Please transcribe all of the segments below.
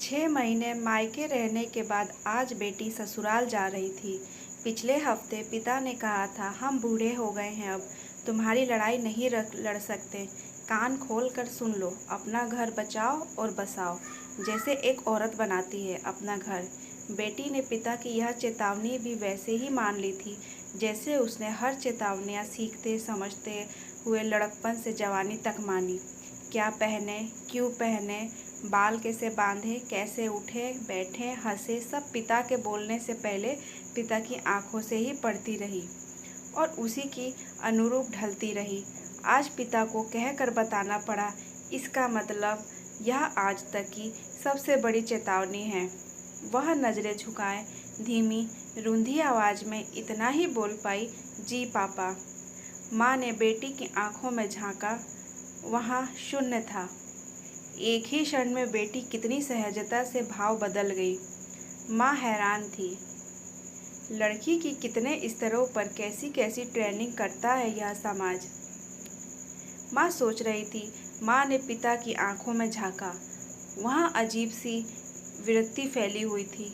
6 महीने मायके रहने के बाद आज बेटी ससुराल जा रही थी। पिछले हफ्ते पिता ने कहा था, हम बूढ़े हो गए हैं, अब तुम्हारी लड़ाई नहीं लड़ सकते। कान खोल कर सुन लो, अपना घर बचाओ और बसाओ, जैसे एक औरत बनाती है अपना घर। बेटी ने पिता की यह चेतावनी भी वैसे ही मान ली थी जैसे उसने हर चेतावनियाँ सीखते समझते हुए लड़कपन से जवानी तक मानी। क्या पहने, क्यों पहने, बाल कैसे बांधे, कैसे उठे बैठे हंसे, सब पिता के बोलने से पहले पिता की आंखों से ही पढ़ती रही और उसी की अनुरूप ढलती रही। आज पिता को कहकर बताना पड़ा, इसका मतलब यह आज तक की सबसे बड़ी चेतावनी है। वह नज़रें झुकाए धीमी रूंधी आवाज़ में इतना ही बोल पाई, जी पापा। माँ ने बेटी की आंखों में झांका, वहाँ शून्य था। एक ही क्षण में बेटी कितनी सहजता से भाव बदल गई। माँ हैरान थी, लड़की की कितने स्तरों पर कैसी कैसी ट्रेनिंग करता है यह समाज। माँ सोच रही थी। माँ ने पिता की आंखों में झांका, वहाँ अजीब सी विरक्ति फैली हुई थी।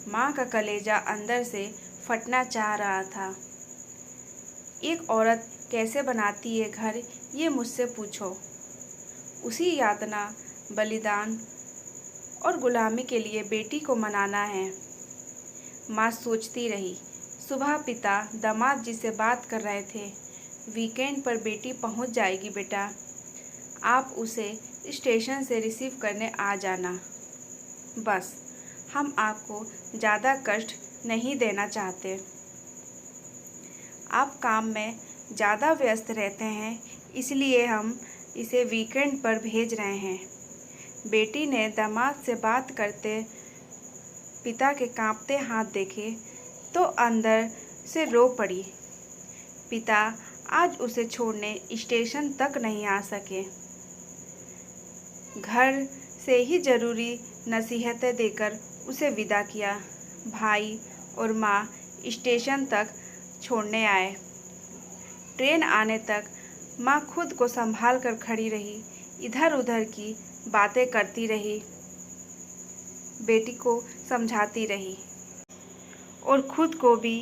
माँ का कलेजा अंदर से फटना चाह रहा था। एक औरत कैसे बनाती है घर, ये मुझसे पूछो। उसी यातना, बलिदान और गुलामी के लिए बेटी को मनाना है। माँ सोचती रही। सुबह पिता दामाद जी से बात कर रहे थे, वीकेंड पर बेटी पहुंच जाएगी बेटा, आप उसे स्टेशन से रिसीव करने आ जाना। बस, हम आपको ज़्यादा कष्ट नहीं देना चाहते। आप काम में ज़्यादा व्यस्त रहते हैं, इसलिए हम इसे वीकेंड पर भेज रहे हैं। बेटी ने दामाद से बात करते पिता के कांपते हाथ देखे तो अंदर से रो पड़ी। पिता आज उसे छोड़ने स्टेशन तक नहीं आ सके। घर से ही ज़रूरी नसीहतें देकर उसे विदा किया। भाई और माँ स्टेशन तक छोड़ने आए। ट्रेन आने तक माँ खुद को संभाल कर खड़ी रही, इधर उधर की बातें करती रही, बेटी को समझाती रही और खुद को भी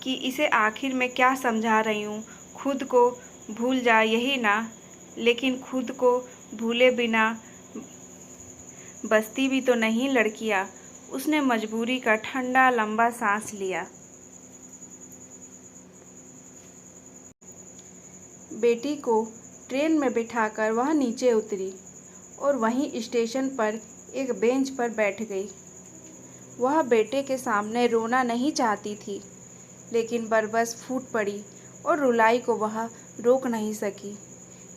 कि इसे आखिर में क्या समझा रही हूँ। खुद को भूल जा, यही ना। लेकिन खुद को भूले बिना बसती भी तो नहीं लड़कियाँ। उसने मजबूरी का ठंडा लंबा सांस लिया। बेटी को ट्रेन में बिठाकर वह नीचे उतरी और वहीं स्टेशन पर एक बेंच पर बैठ गई। वह बेटे के सामने रोना नहीं चाहती थी, लेकिन बरबस फूट पड़ी और रुलाई को वह रोक नहीं सकी।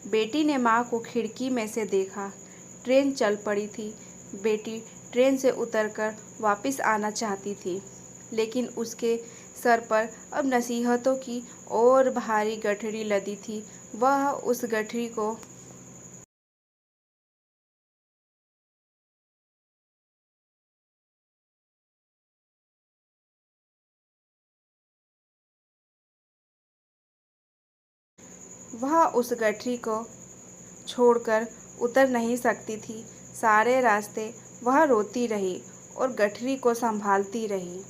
बेटी ने माँ को खिड़की में से देखा। ट्रेन चल पड़ी थी। बेटी ट्रेन से उतरकर वापस आना चाहती थी, लेकिन उसके सर पर अब नसीहतों की और भारी गठरी लदी थी। वह उस गठरी को छोड़कर उतर नहीं सकती थी। सारे रास्ते वह रोती रही और गठरी को संभालती रही।